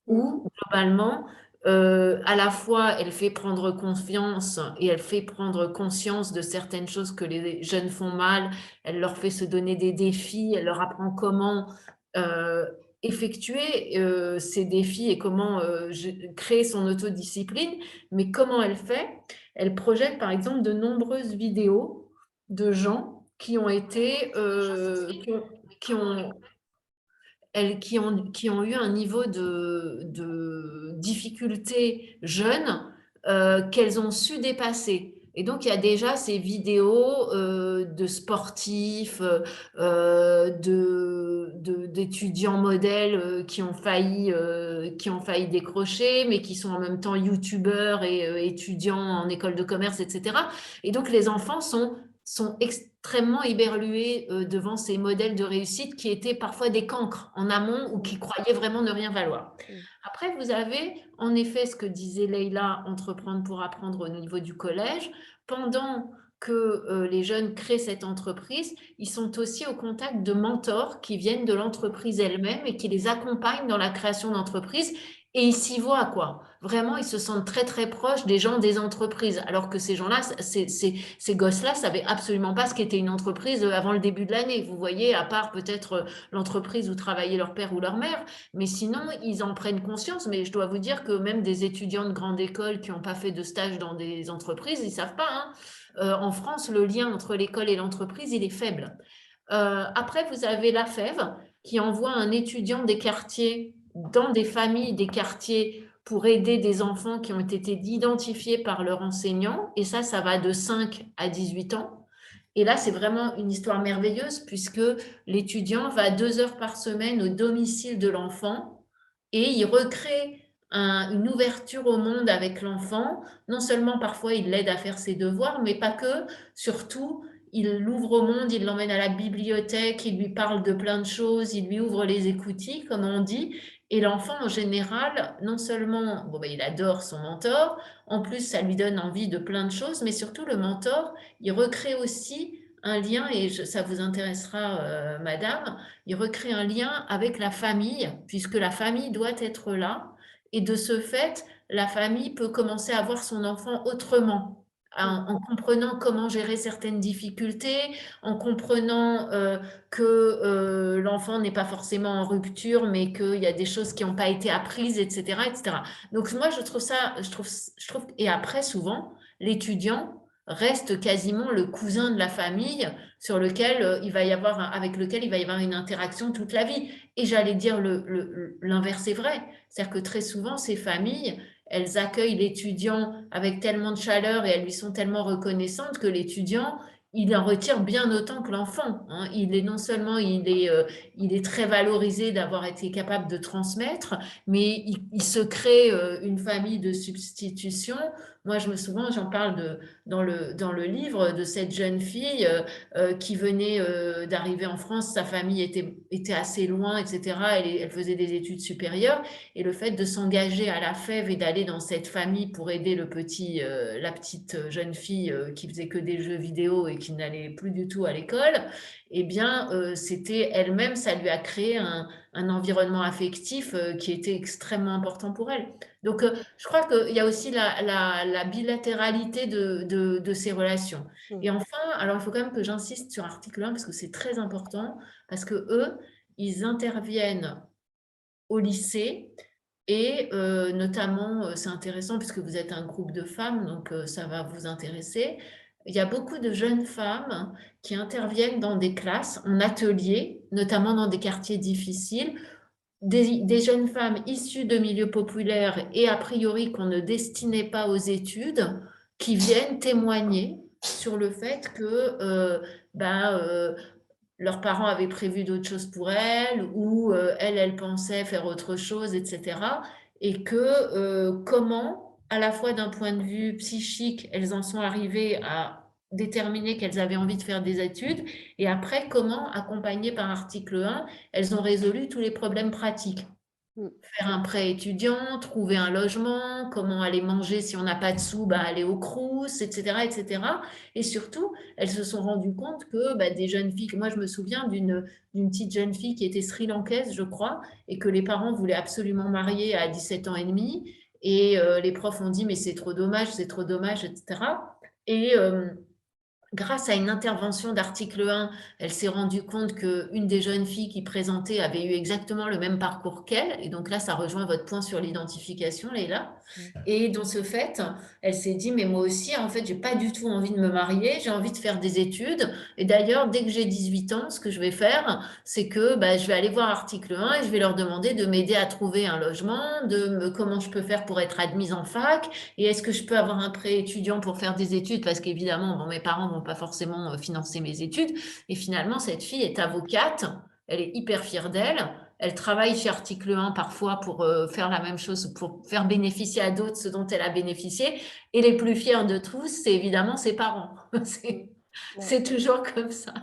où, globalement, à la fois, elle fait prendre confiance et elle fait prendre conscience de certaines choses que les jeunes font mal. Elle leur fait se donner des défis. Elle leur apprend comment effectuer ces défis et comment créer son autodiscipline. Mais comment elle fait? Elle projette, par exemple, de nombreuses vidéos de gens qui ont été, qui ont eu un niveau de difficulté jeune qu'elles ont su dépasser. Et donc, il y a déjà ces vidéos de sportifs, d'étudiants modèles qui ont failli décrocher, mais qui sont en même temps youtubeurs et étudiants en école de commerce, etc. Et donc, les enfants sont extrêmement éberlués devant ces modèles de réussite qui étaient parfois des cancres en amont ou qui croyaient vraiment ne rien valoir. Après, vous avez en effet ce que disait Leïla, Entreprendre pour apprendre au niveau du collège. Pendant que les jeunes créent cette entreprise, ils sont aussi au contact de mentors qui viennent de l'entreprise elle-même et qui les accompagnent dans la création d'entreprise et ils s'y voient, quoi. Vraiment, ils se sentent très, très proches des gens des entreprises. Alors que ces gens-là, ces gosses-là ne savaient absolument pas ce qu'était une entreprise avant le début de l'année. Vous voyez, à part peut-être l'entreprise où travaillait leur père ou leur mère. Mais sinon, ils en prennent conscience. Mais je dois vous dire que même des étudiants de grande école qui n'ont pas fait de stage dans des entreprises, ils ne savent pas, hein. En France, le lien entre l'école et l'entreprise, il est faible. Après, vous avez la FEV qui envoie un étudiant des quartiers dans des familles des quartiers pour aider des enfants qui ont été identifiés par leur enseignant. Et ça va de 5 à 18 ans. Et là, c'est vraiment une histoire merveilleuse puisque l'étudiant va 2 heures par semaine au domicile de l'enfant et il recrée une ouverture au monde avec l'enfant. Non seulement parfois il l'aide à faire ses devoirs, mais pas que, surtout il l'ouvre au monde, il l'emmène à la bibliothèque, il lui parle de plein de choses, il lui ouvre les écoutilles, comme on dit. Et l'enfant, en général, non seulement il adore son mentor, en plus, ça lui donne envie de plein de choses, mais surtout, le mentor, il recrée aussi un lien, et ça vous intéressera, madame, il recrée un lien avec la famille, puisque la famille doit être là. Et de ce fait, la famille peut commencer à voir son enfant autrement en comprenant comment gérer certaines difficultés, en comprenant que l'enfant n'est pas forcément en rupture, mais qu'il y a des choses qui n'ont pas été apprises, etc., etc. Donc moi, je trouve ça, et après, souvent, l'étudiant reste quasiment le cousin de la famille sur lequel il va y avoir, avec lequel il va y avoir une interaction toute la vie. Et j'allais dire l'inverse est vrai. C'est-à-dire que très souvent, ces familles, elles accueillent l'étudiant avec tellement de chaleur et elles lui sont tellement reconnaissantes que l'étudiant, il en retire bien autant que l'enfant, hein. Il est non seulement il est très valorisé d'avoir été capable de transmettre, mais il se crée une famille de substitution. Moi, je me souviens, j'en parle dans le livre de cette jeune fille qui venait d'arriver en France. Sa famille était assez loin, etc. Elle faisait des études supérieures. Et le fait de s'engager à la FEV et d'aller dans cette famille pour aider la petite jeune fille qui faisait que des jeux vidéo et qui n'allait plus du tout à l'école, eh bien, c'était elle-même, ça lui a créé un environnement affectif qui était extrêmement important pour elle. Donc, je crois qu'il y a aussi la bilatéralité de ces relations. Et enfin, alors il faut quand même que j'insiste sur l'article 1 parce que c'est très important, parce que eux, ils interviennent au lycée et notamment, c'est intéressant puisque vous êtes un groupe de femmes, donc ça va vous intéresser. Il y a beaucoup de jeunes femmes qui interviennent dans des classes, en ateliers, notamment dans des quartiers difficiles, des jeunes femmes issues de milieux populaires et a priori qu'on ne destinait pas aux études, qui viennent témoigner sur le fait que leurs parents avaient prévu d'autres choses pour elles, ou elle pensait faire autre chose, etc. Et que comment, à la fois d'un point de vue psychique, elles en sont arrivées à déterminer qu'elles avaient envie de faire des études, et après, comment, accompagnées par article 1, elles ont résolu tous les problèmes pratiques. Faire un prêt étudiant, trouver un logement, comment aller manger si on n'a pas de sous, aller au Crous, etc., etc. Et surtout, elles se sont rendues compte que des jeunes filles, moi je me souviens d'une petite jeune fille qui était sri-lankaise, je crois, et que les parents voulaient absolument marier à 17 ans et demi. Et les profs ont dit, mais c'est trop dommage, etc. Et grâce à une intervention d'article 1, elle s'est rendue compte qu'une des jeunes filles qui présentait avait eu exactement le même parcours qu'elle. Et donc là, ça rejoint votre point sur l'identification, Leïla. Et dans ce fait, elle s'est dit, mais moi aussi, en fait, j'ai pas du tout envie de me marier, j'ai envie de faire des études. Et d'ailleurs, dès que j'ai 18 ans, ce que je vais faire, c'est que je vais aller voir article 1 et je vais leur demander de m'aider à trouver un logement, comment je peux faire pour être admise en fac, et est-ce que je peux avoir un prêt étudiant pour faire des études, parce qu'évidemment, mes parents vont pas forcément financer mes études. Et finalement, cette fille est avocate, elle est hyper fière d'elle. Elle travaille chez Article 1 parfois pour faire la même chose, pour faire bénéficier à d'autres ce dont elle a bénéficié. Et les plus fiers de tous, c'est évidemment ses parents. C'est toujours comme ça.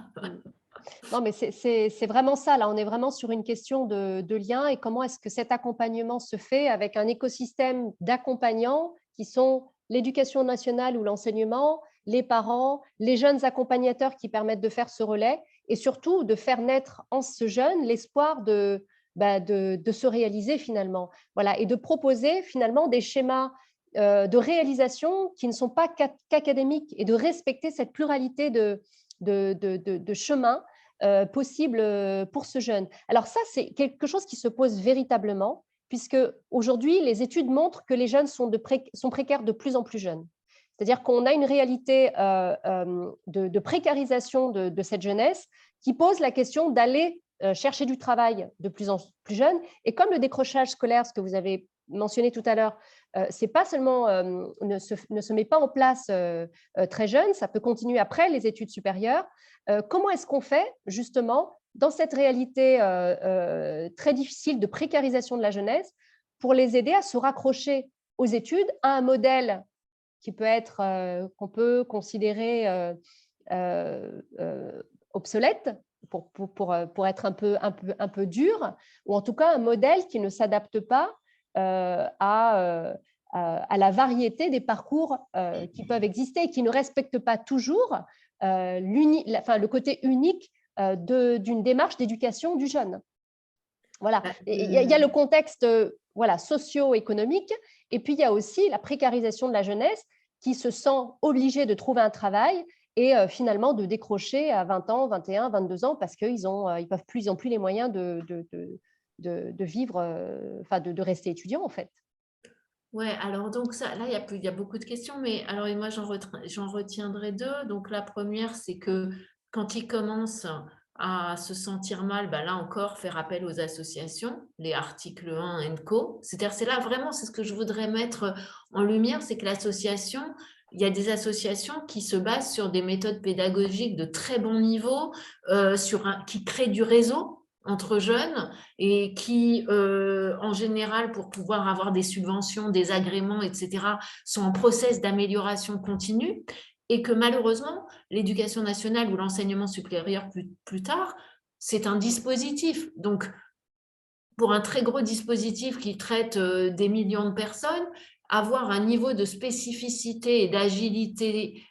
Non, mais c'est vraiment ça. Là, on est vraiment sur une question de lien et comment est-ce que cet accompagnement se fait avec un écosystème d'accompagnants qui sont l'éducation nationale ou l'enseignement, les parents, les jeunes accompagnateurs qui permettent de faire ce relais et surtout de faire naître en ce jeune l'espoir de de se réaliser finalement. Voilà, et de proposer finalement des schémas de réalisation qui ne sont pas qu'académiques et de respecter cette pluralité de chemins possibles pour ce jeune. Alors ça, c'est quelque chose qui se pose véritablement, puisque aujourd'hui, les études montrent que les jeunes sont précaires de plus en plus jeunes. C'est-à-dire qu'on a une réalité de précarisation de cette jeunesse qui pose la question d'aller chercher du travail de plus en plus jeune. Et comme le décrochage scolaire, ce que vous avez mentionné tout à l'heure, c'est pas seulement ne se met pas en place très jeune, ça peut continuer après les études supérieures. Comment est-ce qu'on fait justement dans cette réalité très difficile de précarisation de la jeunesse pour les aider à se raccrocher aux études, à un modèle qui peut être qu'on peut considérer obsolète pour être un peu dur, ou en tout cas un modèle qui ne s'adapte pas à la variété des parcours qui peuvent exister et qui ne respectent pas toujours le côté unique d'une démarche d'éducation du jeune. Voilà. Il y a le contexte voilà, socio-économique, et puis il y a aussi la précarisation de la jeunesse qui se sent obligée de trouver un travail et finalement de décrocher à 20 ans, 21, 22 ans parce qu'ils n'ont plus les moyens de vivre, de rester étudiant en fait. Ouais, alors donc ça, là, il y a beaucoup de questions, mais alors et moi, j'en retiendrai deux. Donc la première, c'est que quand ils commencent à se sentir mal, bah, là encore, faire appel aux associations, les articles 1 & Co. C'est-à-dire, c'est là vraiment, c'est ce que je voudrais mettre en lumière, c'est que l'association, il y a des associations qui se basent sur des méthodes pédagogiques de très bon niveau, qui créent du réseau entre jeunes et qui, en général, pour pouvoir avoir des subventions, des agréments, etc., sont en process d'amélioration continue et que malheureusement, l'éducation nationale ou l'enseignement supérieur plus tard, c'est un dispositif. Donc, pour un très gros dispositif qui traite des millions de personnes, avoir un niveau de spécificité et d'agilité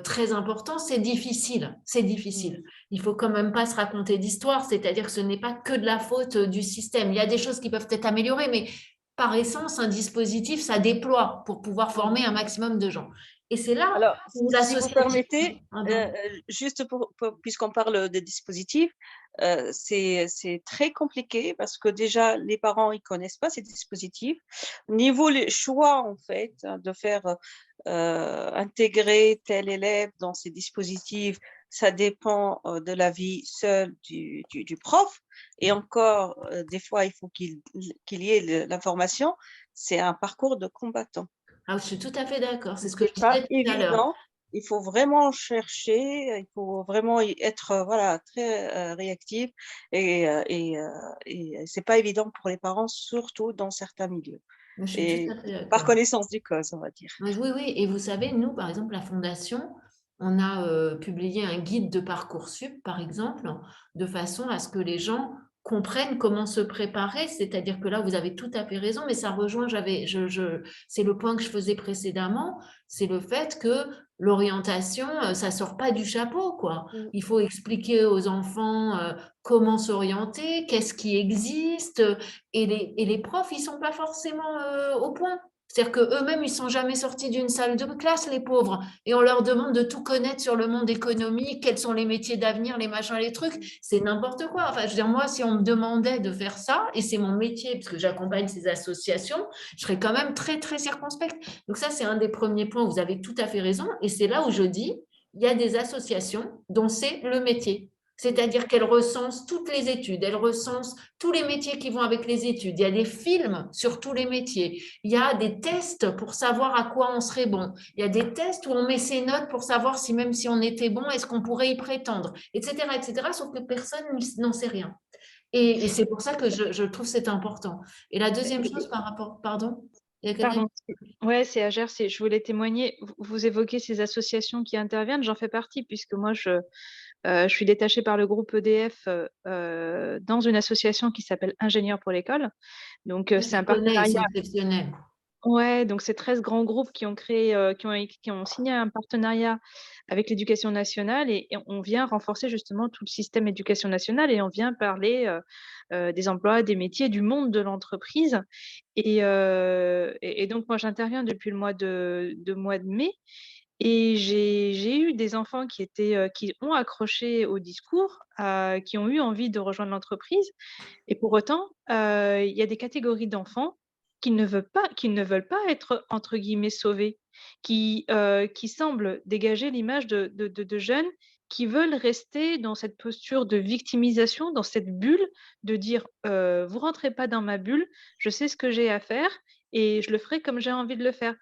très important, c'est difficile. C'est difficile. Il ne faut quand même pas se raconter d'histoire, c'est-à-dire que ce n'est pas que de la faute du système. Il y a des choses qui peuvent être améliorées, mais par essence, un dispositif, ça déploie pour pouvoir former un maximum de gens. Et c'est là alors, où la si vous permettez, juste puisqu'on parle des dispositifs, c'est très compliqué parce que déjà, les parents, ils ne connaissent pas ces dispositifs. Niveau les choix, en fait, de faire intégrer tel élève dans ces dispositifs, ça dépend de l'avis seul du prof. Et encore, des fois, il faut qu'il y ait l'information. C'est un parcours de combattant. Ah, je suis tout à fait d'accord, c'est ce que je disais tout à l'heure. Il faut vraiment chercher, il faut vraiment être voilà, très réactif et c'est pas évident pour les parents, surtout dans certains milieux. Je suis tout à fait d'accord. Par connaissance du cause, on va dire. Oui, oui, et vous savez, nous, par exemple, la Fondation, on a publié un guide de Parcoursup, par exemple, de façon à ce que les gens comprennent comment se préparer, c'est-à-dire que là, vous avez tout à fait raison, mais ça rejoint, c'est le point que je faisais précédemment, c'est le fait que l'orientation, ça sort pas du chapeau, quoi. Il faut expliquer aux enfants comment s'orienter, qu'est-ce qui existe, et les profs, ils sont pas forcément au point. C'est-à-dire qu'eux-mêmes, ils ne sont jamais sortis d'une salle de classe, les pauvres. Et on leur demande de tout connaître sur le monde économique, quels sont les métiers d'avenir, les machins, les trucs. C'est n'importe quoi. Enfin, je veux dire, moi, si on me demandait de faire ça, et c'est mon métier, parce que j'accompagne ces associations, je serais quand même très, très circonspecte. Donc ça, c'est un des premiers points. Vous avez tout à fait raison. Et c'est là où je dis, il y a des associations dont c'est le métier. C'est-à-dire qu'elles recensent toutes les études, elles recensent tous les métiers qui vont avec les études. Il y a des films sur tous les métiers. Il y a des tests pour savoir à quoi on serait bon. Il y a des tests où on met ses notes pour savoir si même si on était bon, est-ce qu'on pourrait y prétendre, etc., etc. Sauf que personne n'en sait rien. Et c'est pour ça que je trouve que c'est important. Et la deuxième chose par rapport… Pardon ? Pardon. Ouais, c'est Agère, je voulais témoigner. Vous évoquez ces associations qui interviennent, j'en fais partie puisque moi, je suis détachée par le groupe EDF dans une association qui s'appelle Ingénieurs pour l'école. Donc, c'est un partenariat. C'est exceptionnel. Ouais, donc c'est 13 grands groupes qui ont créé, qui ont signé un partenariat avec l'éducation nationale et on vient renforcer justement tout le système éducation nationale et on vient parler des emplois, des métiers, du monde de l'entreprise. Et donc moi j'interviens depuis le mois de mai et j'ai eu des enfants qui ont accroché au discours, qui ont eu envie de rejoindre l'entreprise. Et pour autant, il y a des catégories d'enfants qui ne veulent pas être entre guillemets «sauvés», qui semblent dégager l'image de jeunes qui veulent rester dans cette posture de victimisation, dans cette bulle, de dire: «Vous rentrez pas dans ma bulle, je sais ce que j'ai à faire et je le ferai comme j'ai envie de le faire».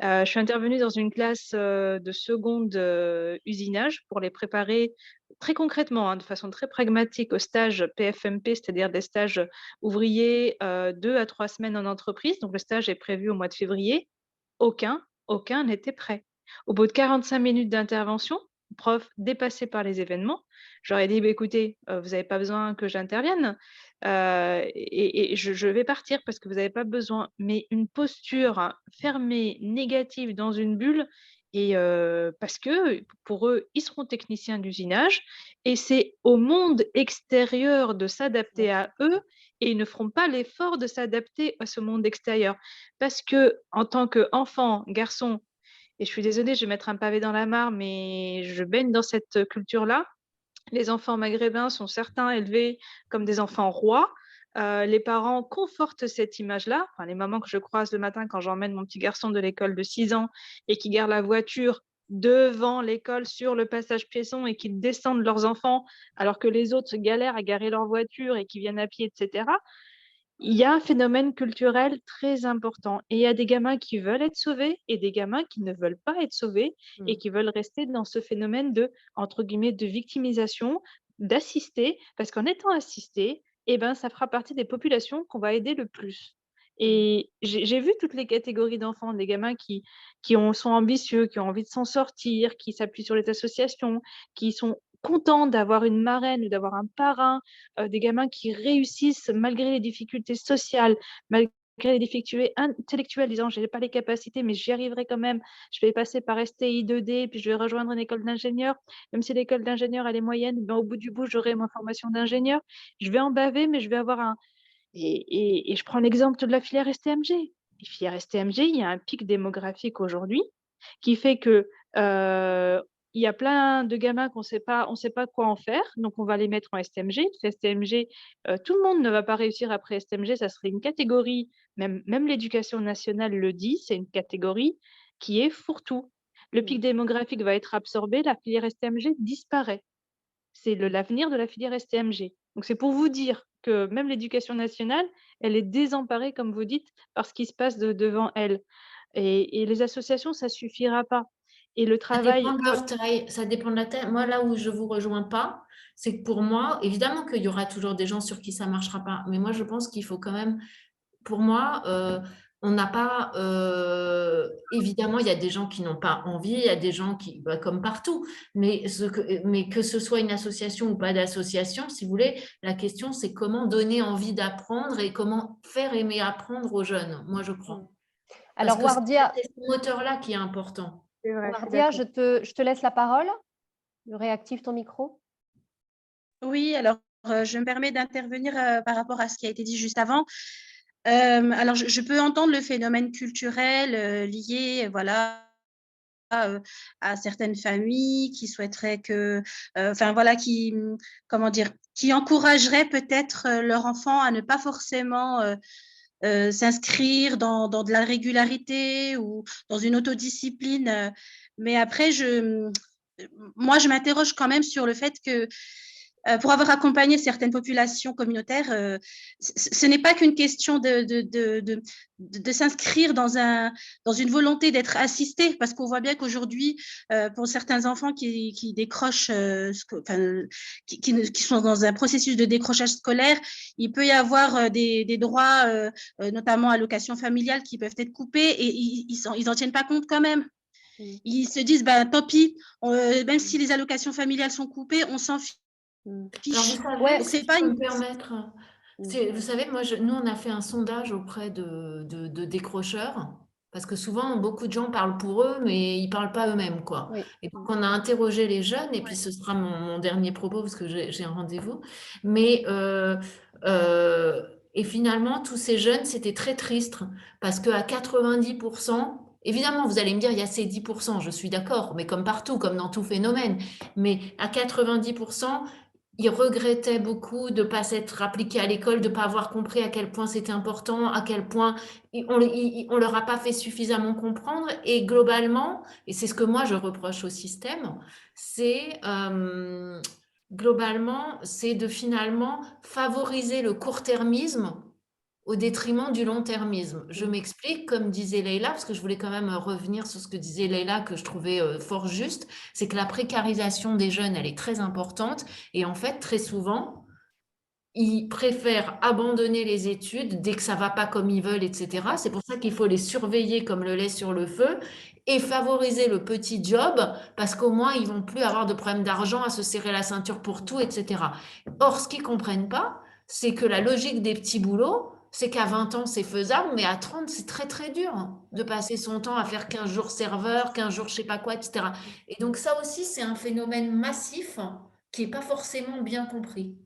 Je suis intervenue dans une classe, de seconde, usinage pour les préparer très concrètement, hein, de façon très pragmatique au stage PFMP, c'est-à-dire des stages ouvriers, 2 à 3 semaines en entreprise. Donc le stage est prévu au mois de février. Aucun n'était prêt. Au bout de 45 minutes d'intervention, prof dépassé par les événements, je leur ai dit: «Bah, écoutez, vous avez pas besoin que j'intervienne, et je vais partir parce que vous avez pas besoin». Mais une posture fermée, négative, dans une bulle et parce que pour eux, ils seront techniciens d'usinage et c'est au monde extérieur de s'adapter à eux et ils ne feront pas l'effort de s'adapter à ce monde extérieur. Parce qu'en tant qu'enfant, garçon, et je suis désolée, je vais mettre un pavé dans la mare, mais je baigne dans cette culture-là. Les enfants maghrébins sont certains élevés comme des enfants rois. Les parents confortent cette image-là. Enfin, les mamans que je croise le matin quand j'emmène mon petit garçon de l'école de 6 ans et qui garent la voiture devant l'école sur le passage piéton et qui descendent leurs enfants alors que les autres galèrent à garer leur voiture et qui viennent à pied, etc. Il y a un phénomène culturel très important et il y a des gamins qui veulent être sauvés et des gamins qui ne veulent pas être sauvés et qui veulent rester dans ce phénomène de, entre guillemets, de victimisation, d'assister, parce qu'en étant assisté, eh ben, ça fera partie des populations qu'on va aider le plus. Et j'ai vu toutes les catégories d'enfants, des gamins qui sont ambitieux, qui ont envie de s'en sortir, qui s'appuient sur les associations, qui sont contents d'avoir une marraine ou d'avoir un parrain, des gamins qui réussissent malgré les difficultés sociales, malgré les difficultés intellectuelles, disant: «J'ai pas les capacités, mais j'y arriverai quand même. Je vais passer par STI 2D, puis je vais rejoindre une école d'ingénieur. Même si l'école d'ingénieur, elle est moyenne, ben, au bout du bout, j'aurai ma formation d'ingénieur. Je vais en baver, mais je vais avoir un». Et je prends l'exemple de la filière STMG. La filière STMG, il y a un pic démographique aujourd'hui qui fait que, il y a plein de gamins on sait pas quoi en faire, donc on va les mettre en STMG. Parce que STMG, tout le monde ne va pas réussir après STMG, ça serait une catégorie, même l'éducation nationale le dit, c'est une catégorie qui est fourre-tout. Le pic démographique va être absorbé, la filière STMG disparaît. C'est l'avenir de la filière STMG. Donc c'est pour vous dire que même l'éducation nationale, elle est désemparée, comme vous dites, par ce qui se passe devant elle. Et les associations, ça suffira pas. Et le Ça dépend travail, de leur taille, ça dépend de la taille. Moi, là où je vous rejoins pas, c'est que pour moi, évidemment qu'il y aura toujours des gens sur qui ça marchera pas, mais moi, je pense qu'il faut quand même, pour moi, on n'a pas, évidemment, il y a des gens qui n'ont pas envie, il y a des gens qui, bah, comme partout, mais que ce soit une association ou pas d'association, si vous voulez, la question, c'est comment donner envie d'apprendre et comment faire aimer apprendre aux jeunes, moi, je crois. Alors, Parce que Wardia, c'est ce moteur-là qui est important. c'est vrai, je suis Wardia, d'accord. je te laisse la parole. Je réactive ton micro. Oui, alors je me permets d'intervenir par rapport à ce qui a été dit juste avant. Alors, je peux entendre le phénomène culturel lié, voilà, à certaines familles qui souhaiteraient que, enfin voilà, comment dire, qui encourageraient peut-être leur enfant à ne pas forcément s'inscrire dans de la régularité ou dans une autodiscipline. Mais après, moi, je m'interroge quand même sur le fait que pour avoir accompagné certaines populations communautaires, ce n'est pas qu'une question de s'inscrire dans une volonté d'être assisté, parce qu'on voit bien qu'aujourd'hui, pour certains enfants qui décrochent, qui sont dans un processus de décrochage scolaire, il peut y avoir des droits, notamment allocations familiales, qui peuvent être coupés et ils n'en tiennent pas compte quand même. Ils se disent, ben, tant pis, même si les allocations familiales sont coupées, on s'en fiche. Alors, vous savez, Donc, si c'est je pas peux une. me permettre, vous savez, moi, nous, on a fait un sondage auprès de décrocheurs parce que souvent, beaucoup de gens parlent pour eux, mais ils ne parlent pas eux-mêmes, quoi. Oui. Et donc, on a interrogé les jeunes, et puis ce sera mon dernier propos, parce que j'ai un rendez-vous. Mais, et finalement, tous ces jeunes, c'était très triste, parce qu'à 90%, évidemment, vous allez me dire, il y a ces 10%, je suis d'accord, mais comme partout, comme dans tout phénomène, mais à 90%, ils regrettaient beaucoup de ne pas s'être appliqués à l'école, de ne pas avoir compris à quel point c'était important, à quel point on leur a pas fait suffisamment comprendre. Et globalement, et c'est ce que moi je reproche au système, c'est globalement, c'est de finalement favoriser le court-termisme au détriment du long-termisme. Je m'explique, comme disait Leïla, parce que je voulais quand même revenir sur ce que disait Leïla, que je trouvais fort juste, c'est que la précarisation des jeunes, elle est très importante, et en fait, très souvent, ils préfèrent abandonner les études dès que ça va pas comme ils veulent, etc. C'est pour ça qu'il faut les surveiller comme le lait sur le feu et favoriser le petit job, parce qu'au moins, ils vont plus avoir de problème d'argent à se serrer la ceinture pour tout, etc. Or, ce qu'ils comprennent pas, c'est que la logique des petits boulots, c'est qu'à 20 ans, c'est faisable, mais à 30, c'est très, très dur de passer son temps à faire 15 jours serveur, 15 jours je sais pas quoi, etc. Et donc, ça aussi, c'est un phénomène massif qui n'est pas forcément bien compris.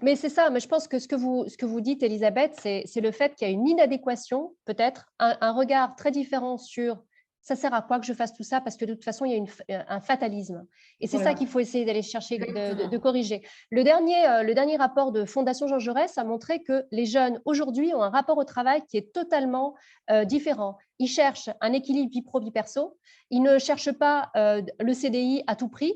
Mais c'est ça, mais je pense que ce que vous dites, Elisabeth, c'est le fait qu'il y a une inadéquation, peut-être, un regard très différent sur ça sert à quoi que je fasse tout ça, parce que de toute façon, il y a un fatalisme. Et c'est ça qu'il faut essayer d'aller chercher, de corriger. Le dernier rapport de Fondation Jean Jaurès a montré que les jeunes, aujourd'hui, ont un rapport au travail qui est totalement différent. Ils cherchent un équilibre vie pro, vie perso. Ils ne cherchent pas le CDI à tout prix.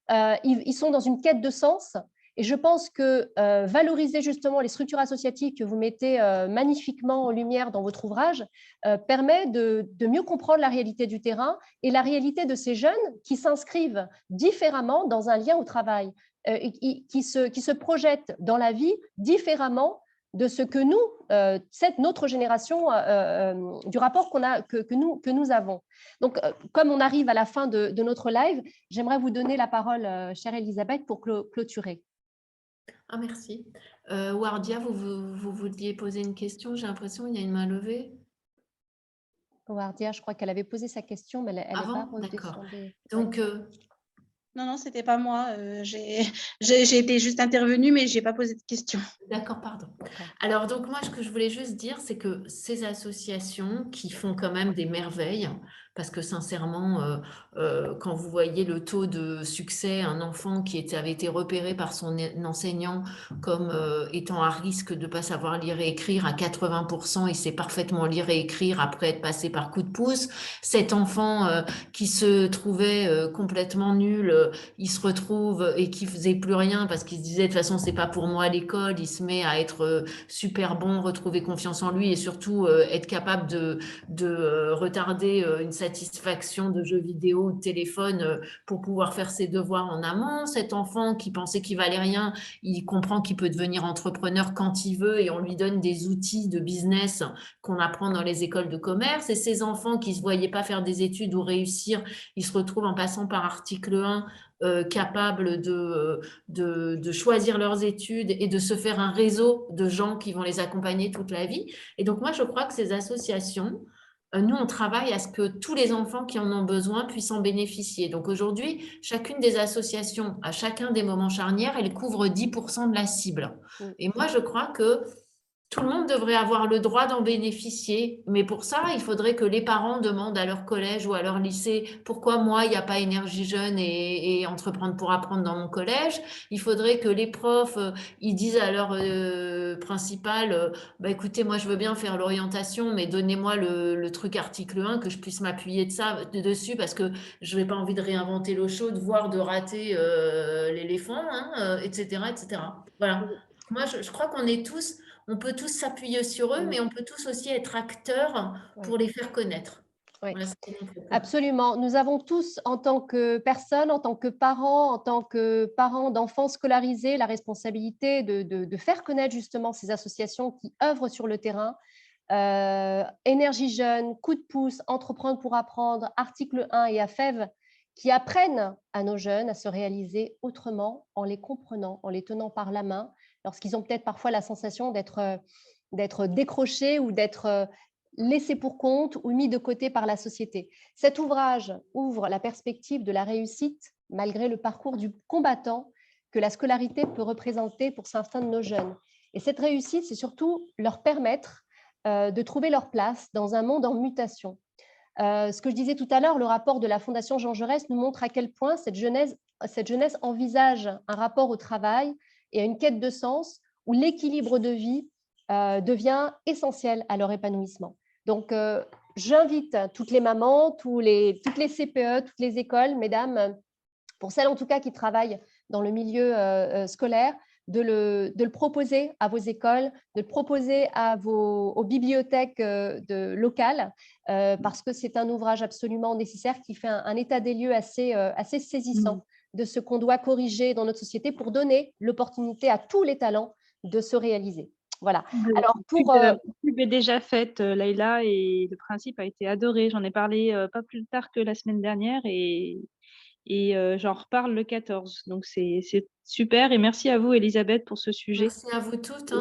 Ils sont dans une quête de sens. Et je pense que valoriser justement les structures associatives que vous mettez magnifiquement en lumière dans votre ouvrage permet de mieux comprendre la réalité du terrain et la réalité de ces jeunes qui s'inscrivent différemment dans un lien au travail, qui se projettent dans la vie différemment de ce que nous, notre génération, du rapport que nous avons. Donc, comme on arrive à la fin de notre live, j'aimerais vous donner la parole, chère Elisabeth, pour clôturer. Ah, merci. Wardia, vous vouliez poser une question? J'ai l'impression qu'il y a une main levée. Wardia, je crois qu'elle avait posé sa question, mais elle n'est pas D'accord. redescendue. Donc, Non, ce n'était pas moi. J'ai été juste intervenue, mais je n'ai pas posé de question. d'accord, pardon. Alors, donc, moi, ce que je voulais juste dire, c'est que ces associations qui font quand même des merveilles, parce que sincèrement, quand vous voyez le taux de succès, un enfant qui avait été repéré par son enseignant comme étant à risque de ne pas savoir lire et écrire, à 80%, il sait parfaitement lire et écrire après être passé par coup de pouce. Cet enfant qui se trouvait complètement nul, il se retrouve et qui faisait plus rien parce qu'il se disait de toute façon, c'est pas pour moi à l'école, il se met à être super bon, retrouver confiance en lui et surtout être capable de retarder une satisfaction de jeux vidéo ou de téléphone pour pouvoir faire ses devoirs en amont. Cet enfant qui pensait qu'il valait rien, il comprend qu'il peut devenir entrepreneur quand il veut et on lui donne des outils de business qu'on apprend dans les écoles de commerce. Et ces enfants qui ne se voyaient pas faire des études ou réussir, ils se retrouvent en passant par article 1 capables de choisir leurs études et de se faire un réseau de gens qui vont les accompagner toute la vie. Et donc moi, je crois que ces associations, nous, on travaille à ce que tous les enfants qui en ont besoin puissent en bénéficier. Donc aujourd'hui, chacune des associations, à chacun des moments charnières, elle couvre 10% de la cible. Et moi, je crois que tout le monde devrait avoir le droit d'en bénéficier. Mais pour ça, il faudrait que les parents demandent à leur collège ou à leur lycée pourquoi moi, il n'y a pas énergie jeune et entreprendre pour apprendre dans mon collège. Il faudrait que les profs, ils disent à leur principal, bah, écoutez, moi, je veux bien faire l'orientation, mais donnez-moi le truc article 1, que je puisse m'appuyer dessus parce que je n'ai pas envie de réinventer l'eau chaude, voire de rater l'éléphant, hein, etc., etc. Voilà. Moi, je crois on peut tous s'appuyer sur eux, mais on peut tous aussi être acteurs pour les faire connaître. Oui. Voilà, absolument. Nous avons tous, en tant que personnes, en tant que parents d'enfants scolarisés, la responsabilité de faire connaître justement ces associations qui œuvrent sur le terrain. Énergie jeune, coup de pouce, entreprendre pour apprendre, article 1 et AFEV, qui apprennent à nos jeunes à se réaliser autrement en les comprenant, en les tenant par la main, lorsqu'ils ont peut-être parfois la sensation d'être décrochés ou d'être laissés pour compte ou mis de côté par la société. Cet ouvrage ouvre la perspective de la réussite malgré le parcours du combattant que la scolarité peut représenter pour certains de nos jeunes. Et cette réussite, c'est surtout leur permettre de trouver leur place dans un monde en mutation. Ce que je disais tout à l'heure, le rapport de la Fondation Jean Jaurès nous montre à quel point cette jeunesse envisage un rapport au travail et à une quête de sens où l'équilibre de vie devient essentiel à leur épanouissement. Donc, j'invite toutes les mamans, toutes les CPE, toutes les écoles, mesdames, pour celles en tout cas qui travaillent dans le milieu scolaire, de le proposer à vos écoles, de le proposer aux bibliothèques locales, parce que c'est un ouvrage absolument nécessaire qui fait un état des lieux assez saisissant de ce qu'on doit corriger dans notre société pour donner l'opportunité à tous les talents de se réaliser. Voilà. Alors, la pub est déjà faite, Leïla, et le principe a été adoré. J'en ai parlé pas plus tard que la semaine dernière et j'en reparle le 14. Donc, c'est super. Et merci à vous, Elisabeth, pour ce sujet. Merci à vous toutes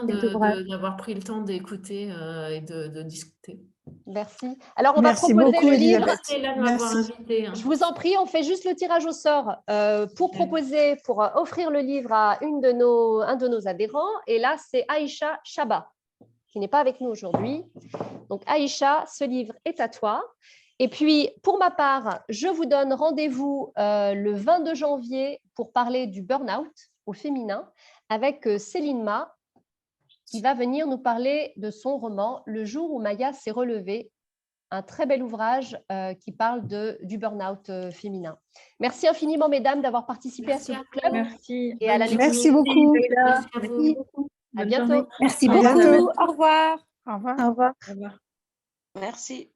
d'avoir pris le temps d'écouter et de discuter. Merci. Alors, on va proposer le livre. Invité, hein. Je vous en prie, on fait juste le tirage au sort pour offrir le livre à un de nos adhérents. Et là, c'est Aïcha Chaba, qui n'est pas avec nous aujourd'hui. Donc, Aïcha, ce livre est à toi. Et puis, pour ma part, je vous donne rendez-vous le 22 janvier pour parler du burn-out au féminin avec Céline Ma, qui va venir nous parler de son roman « Le jour où Maya s'est relevée », un très bel ouvrage qui parle du burn-out féminin. Merci infiniment, mesdames, d'avoir participé à ce club. Merci. Et à la Merci beaucoup. Merci. À bientôt. Merci beaucoup. Au revoir. Au revoir. Au revoir. Merci.